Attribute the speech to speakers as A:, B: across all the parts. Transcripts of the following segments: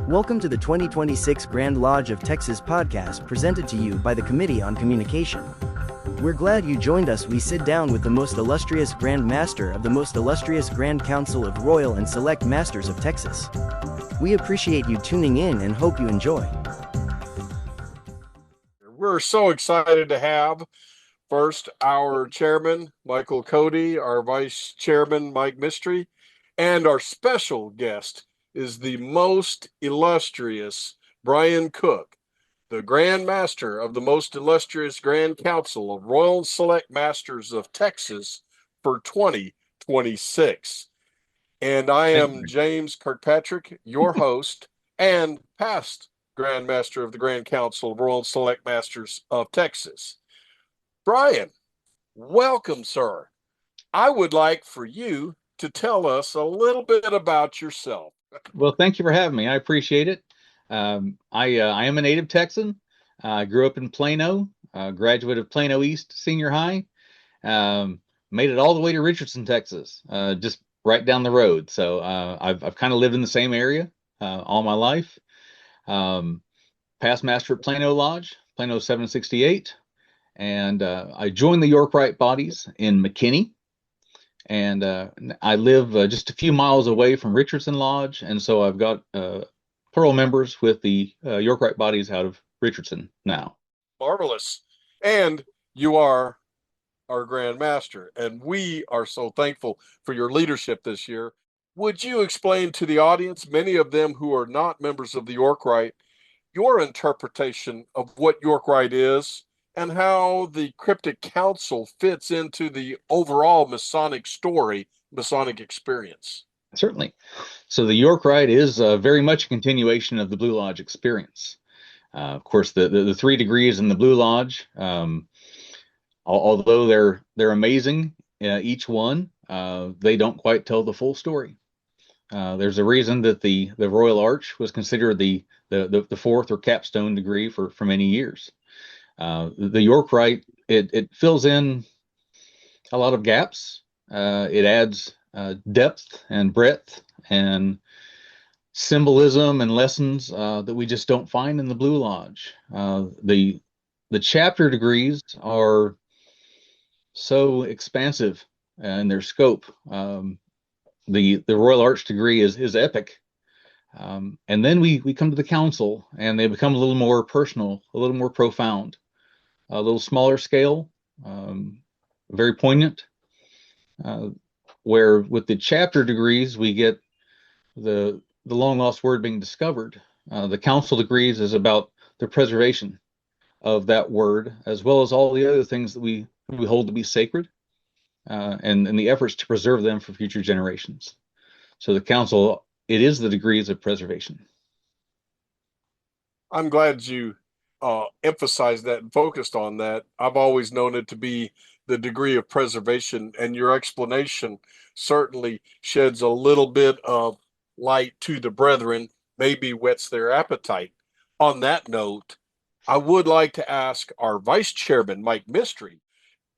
A: Welcome to the 2026 Grand Lodge of Texas podcast presented to you by the Committee on Communication. We're glad you joined us. We sit down with the most illustrious Grand Master of the most illustrious Grand Council of Royal and Select Masters of Texas. We appreciate you tuning in and hope you enjoy.
B: We're so excited to have first our chairman, Michael Cody, our vice chairman, Mike Mystery, and our special guest is the most illustrious Brian Cook, the Grand Master of the most illustrious Grand Council of Royal and Select Masters of Texas for 2026. And I am James Kirkpatrick, your host and past Grand Master of the Grand Council of Royal and Select Masters of Texas. Brian, welcome, sir. I would like for you to tell us a little bit about yourself.
C: Well, thank you for having me. I appreciate it. I am a native Texan. I grew up in Plano, graduate of Plano East Senior High. Made it all the way to Richardson, Texas, just right down the road. So I've kind of lived in the same area all my life. Past master at Plano Lodge, Plano 768. And I joined the York Rite bodies in McKinney. And I live just a few miles away from Richardson Lodge, and so I've got plural members with the York Rite bodies out of Richardson now.
B: Marvelous. And you are our Grand Master, and we are so thankful for your leadership this year. Would you explain to the audience, many of them who are not members of the York Rite, your interpretation of what York Rite is, and how the Cryptic Council fits into the overall Masonic story, Masonic experience?
C: Certainly. So the York Rite is very much a continuation of the Blue Lodge experience. Of course, the 3 degrees in the Blue Lodge, although they're amazing, each one, they don't quite tell the full story. There's a reason that the Royal Arch was considered the 4th or capstone degree for many years. The York Rite, it fills in a lot of gaps. It adds depth and breadth and symbolism and lessons that we just don't find in the Blue Lodge. The chapter degrees are so expansive in their scope. The Royal Arch degree is epic. And then we come to the council, and they become a little more personal, a little more profound. A little smaller scale, very poignant, where with the chapter degrees, we get the long lost word being discovered. The council degrees is about the preservation of that word, as well as all the other things that we hold to be sacred, and the efforts to preserve them for future generations. So the council, it is the degrees of preservation.
B: I'm glad you emphasized that and focused on that. I've always known it to be the degree of preservation, and your explanation certainly sheds a little bit of light to the brethren, maybe whets their appetite. On that note, I would like to ask our vice chairman, Mike Mystery,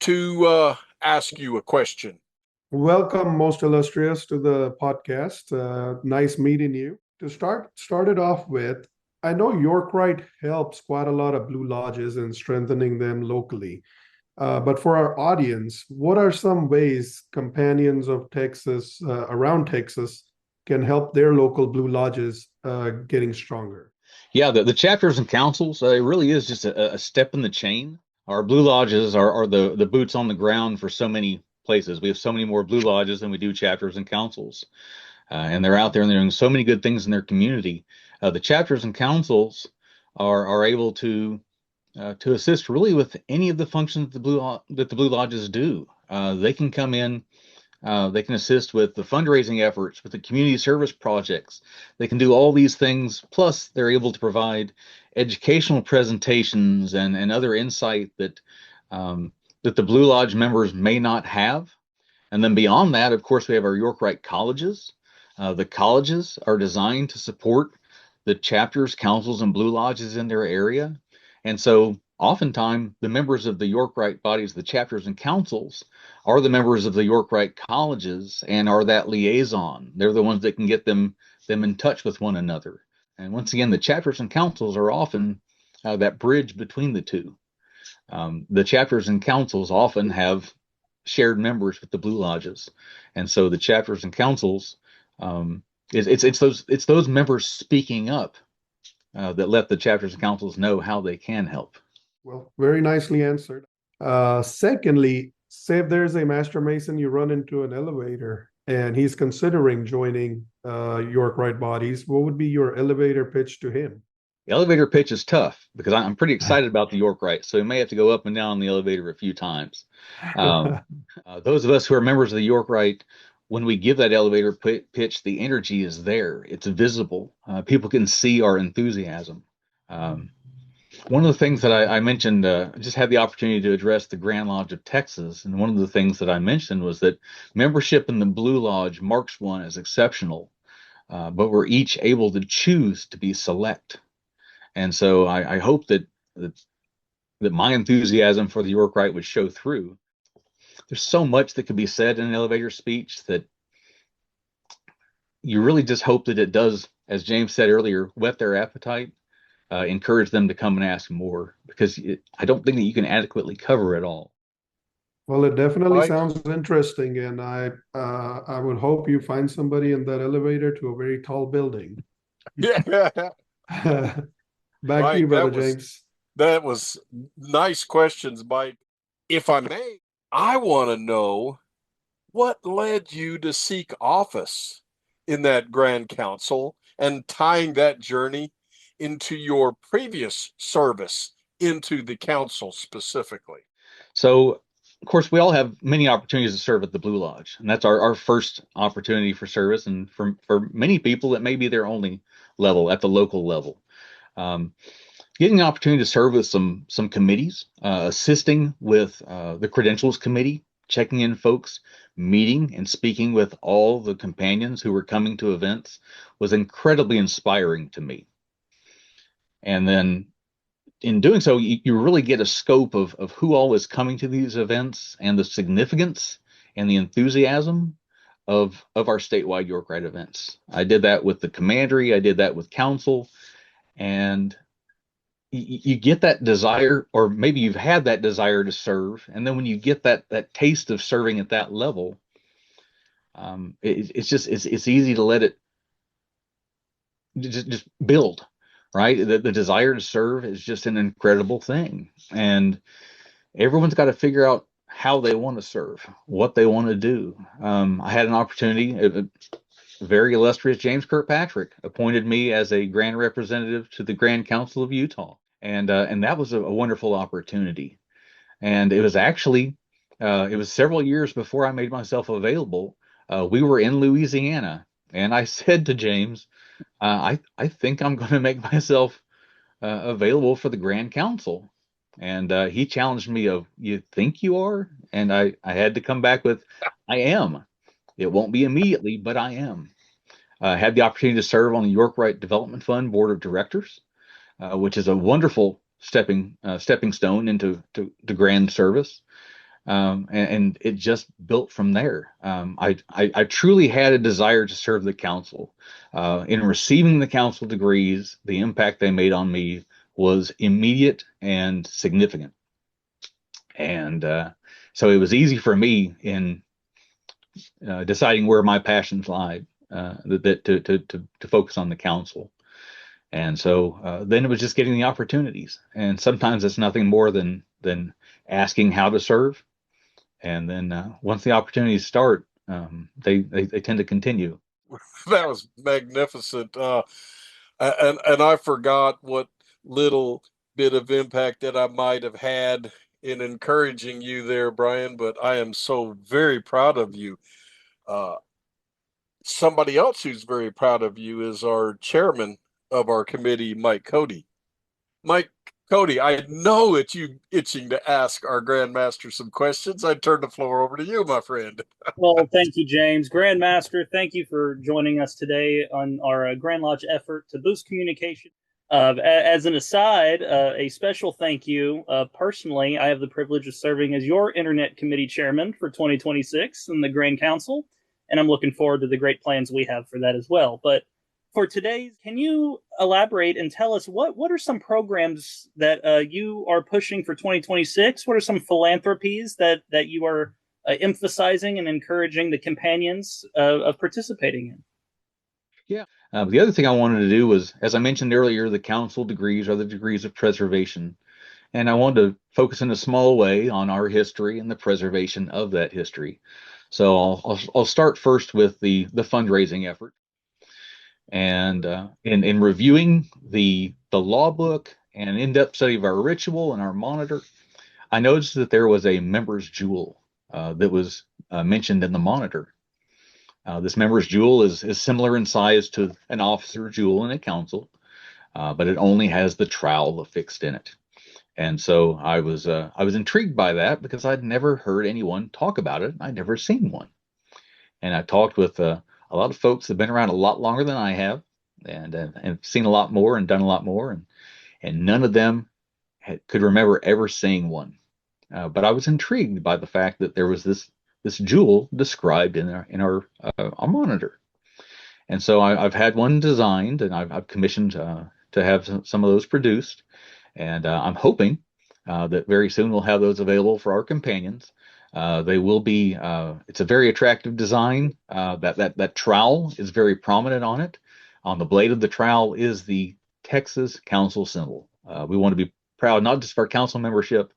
B: to ask you a question.
D: Welcome, most illustrious, to the podcast. Nice meeting you. To start it off with, I know York Rite helps quite a lot of Blue Lodges in strengthening them locally. But for our audience, what are some ways companions of Texas, around Texas, can help their local Blue Lodges getting stronger?
C: Yeah, the chapters and councils, it really is just a step in the chain. Our Blue Lodges are the boots on the ground for so many places. We have so many more Blue Lodges than we do chapters and councils. And they're out there and they're doing so many good things in their community. The chapters and councils are able to assist really with any of the functions that the Blue Lodges do. They can come in, they can assist with the fundraising efforts, with the community service projects. They can do all these things. Plus, they're able to provide educational presentations and other insight that the Blue Lodge members may not have. And then beyond that, of course, we have our York Rite colleges. The colleges are designed to support the chapters, councils, and Blue Lodges in their area. And so oftentimes the members of the York Rite bodies, the chapters and councils, are the members of the York Rite colleges and are that liaison. They're the ones that can get them in touch with one another. And once again, the chapters and councils are often that bridge between the two. The chapters and councils often have shared members with the Blue Lodges, and so the chapters and councils, it's those members speaking up that let the chapters and councils know how they can help.
D: Well, very nicely answered. Secondly, say if there's a master mason you run into an elevator and he's considering joining York Rite bodies, what would be your elevator pitch to him?
C: The elevator pitch is tough because I'm pretty excited about the York Rite, so we may have to go up and down the elevator a few times. Those of us who are members of the York Rite, when we give that elevator pitch, the energy is there. It's visible. People can see our enthusiasm. One of the things that I mentioned, just had the opportunity to address the Grand Lodge of Texas, and one of the things that I mentioned was that membership in the Blue Lodge marks one as exceptional, but we're each able to choose to be select. And so I hope that my enthusiasm for the York Rite would show through. There's so much that could be said in an elevator speech that you really just hope that it does, as James said earlier, whet their appetite, encourage them to come and ask more, because I don't think that you can adequately cover it all.
D: Well, it definitely
B: Mike?
D: sounds interesting, and I would hope you find somebody in that elevator to a very tall building.
B: Yeah.
D: Back to you, Brother James.
B: That was nice questions, Mike. If I may, I want to know what led you to seek office in that Grand Council and tying that journey into your previous service into the council specifically.
C: So, of course, we all have many opportunities to serve at the Blue Lodge, and that's our first opportunity for service. And for many people, it may be their only level at the local level. Getting the opportunity to serve with some committees, assisting with the credentials committee, checking in folks, meeting and speaking with all the companions who were coming to events was incredibly inspiring to me. And then in doing so, you really get a scope of who all is coming to these events and the significance and the enthusiasm of our statewide York Rite events. I did that with the commandery, I did that with council, and you get that desire, or maybe you've had that desire to serve, and then when you get that taste of serving at that level, it's easy to let it just build, right? The desire to serve is just an incredible thing, and everyone's got to figure out how they want to serve, what they want to do. I had an opportunity. A very illustrious James Kirkpatrick appointed me as a grand representative to the Grand Council of Utah. And that was a wonderful opportunity. And it was actually, it was several years before I made myself available. We were in Louisiana, and I said to James, I think I'm going to make myself available for the Grand Council. And he challenged me of, you think you are? And I had to come back with, I am. It won't be immediately, but I am. Had the opportunity to serve on the York Rite Development Fund Board of Directors, which is a wonderful stepping stone into grand service, and it just built from there. I truly had a desire to serve the council. In receiving the council degrees, the impact they made on me was immediate and significant, and so it was easy for me in deciding where my passions lied, to focus on the council. And so then it was just getting the opportunities. And sometimes it's nothing more than asking how to serve. And then once the opportunities start, they tend to continue.
B: That was magnificent. And I forgot what little bit of impact that I might have had in encouraging you there, Brian, but I am so very proud of you. Somebody else who's very proud of you is our chairman of our committee, Mike Cody. Mike Cody, I know that you itching to ask our grandmaster some questions. I turn the floor over to you, my friend.
E: Well, thank you, James. Grandmaster, thank you for joining us today on our Grand Lodge effort to boost communication. As an aside, a special thank you. Personally, I have the privilege of serving as your Internet Committee Chairman for 2026 in the Grand Council, and I'm looking forward to the great plans we have for that as well. But For today's, can you elaborate and tell us what are some programs that you are pushing for 2026? What are some philanthropies that you are emphasizing and encouraging the companions of participating in?
C: Yeah. The other thing I wanted to do was, as I mentioned earlier, the council degrees are the degrees of preservation. And I wanted to focus in a small way on our history and the preservation of that history. So I'll start first with the fundraising effort. And in reviewing the law book and an in-depth study of our ritual and our monitor, I noticed that there was a member's jewel that was mentioned in the monitor. This member's jewel is similar in size to an officer jewel in a council, but it only has the trowel affixed in it. And so I was intrigued by that because I'd never heard anyone talk about it. I'd never seen one. And I talked with a lot of folks that have been around a lot longer than I have, and seen a lot more and done a lot more, and none of them could remember ever seeing one. But I was intrigued by the fact that there was this jewel described in our monitor. And so I've had one designed, and I've commissioned to have some of those produced. And I'm hoping that very soon we'll have those available for our companions. They will be. It's a very attractive design. That trowel is very prominent on it. On the blade of the trowel is the Texas Council symbol. We want to be proud not just of our council membership,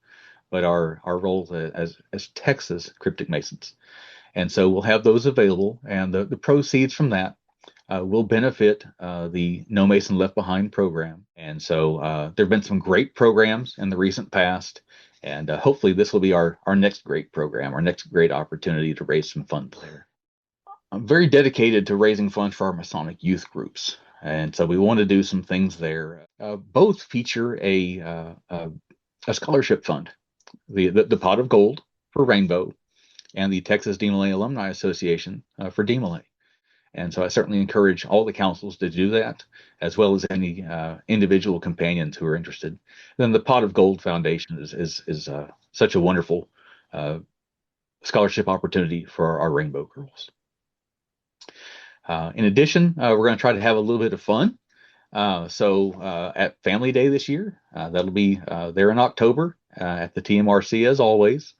C: but our role as Texas Cryptic Masons. And so we'll have those available, and the proceeds from that will benefit the No Mason Left Behind program. And so there have been some great programs in the recent past, and hopefully this will be our next great program, our next great opportunity to raise some funds there. I'm very dedicated to raising funds for our Masonic youth groups, and so we want to do some things there. Both feature a scholarship fund, the Pot of Gold for Rainbow, and the Texas DeMolay Alumni Association for DeMolay. And so I certainly encourage all the councils to do that, as well as any individual companions who are interested. Then the Pot of Gold Foundation is such a wonderful scholarship opportunity for our Rainbow Girls. In addition, we're going to try to have a little bit of fun. So at Family Day this year, that'll be there in October at the TMRC as always.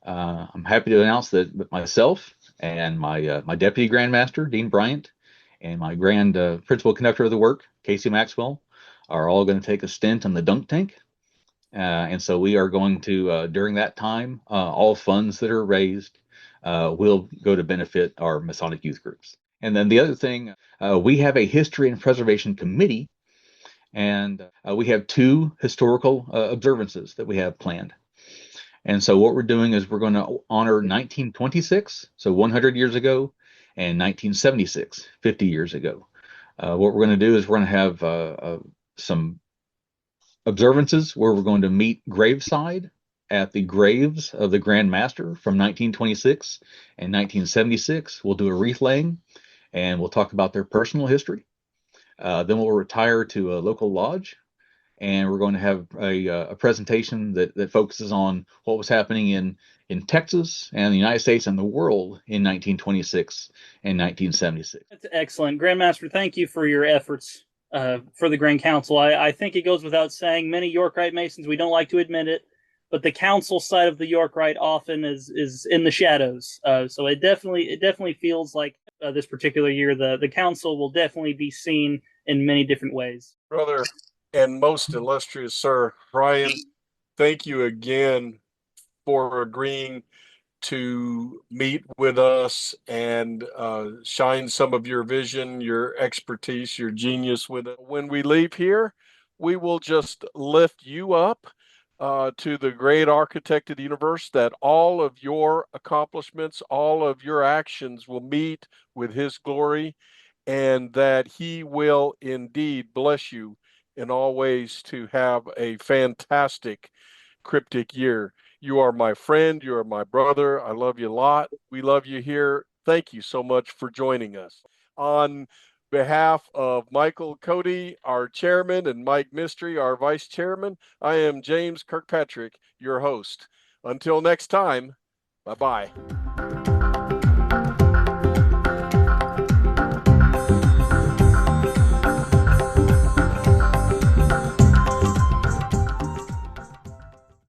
C: I'm happy to announce that myself and my deputy grandmaster, Dean Bryant, and my grand principal conductor of the work, Casey Maxwell, are all going to take a stint in the dunk tank. And so we are going to, during that time, all funds that are raised will go to benefit our Masonic youth groups. And then the other thing, we have a history and preservation committee, and we have 2 historical observances that we have planned. And so what we're doing is we're going to honor 1926, so 100 years ago, and 1976, 50 years ago. What we're going to do is we're going to have some observances where we're going to meet graveside at the graves of the Grand Master from 1926 and 1976. We'll do a wreath laying, and we'll talk about their personal history. Then we'll retire to a local lodge, and we're going to have a presentation that focuses on what was happening in Texas and the United States and the world in 1926 and 1976.
E: That's excellent. Grandmaster, thank you for your efforts for the Grand Council. I think it goes without saying, many York Rite Masons, we don't like to admit it, but the council side of the York Rite often is in the shadows. So it definitely feels like this particular year, the council will definitely be seen in many different ways.
B: Brother and most illustrious Sir Ryan, thank you again for agreeing to meet with us and shine some of your vision, your expertise, your genius with it. When we leave here, we will just lift you up to the great architect of the universe, that all of your accomplishments, all of your actions will meet with his glory, and that he will indeed bless you in all ways to have a fantastic cryptic year. You are my friend. You are my brother. I love you a lot. We love you here. Thank you so much for joining us. On behalf of Michael Cody, our chairman, and Mike Mystery, our vice chairman, I am James Kirkpatrick, your host. Until next time, bye-bye.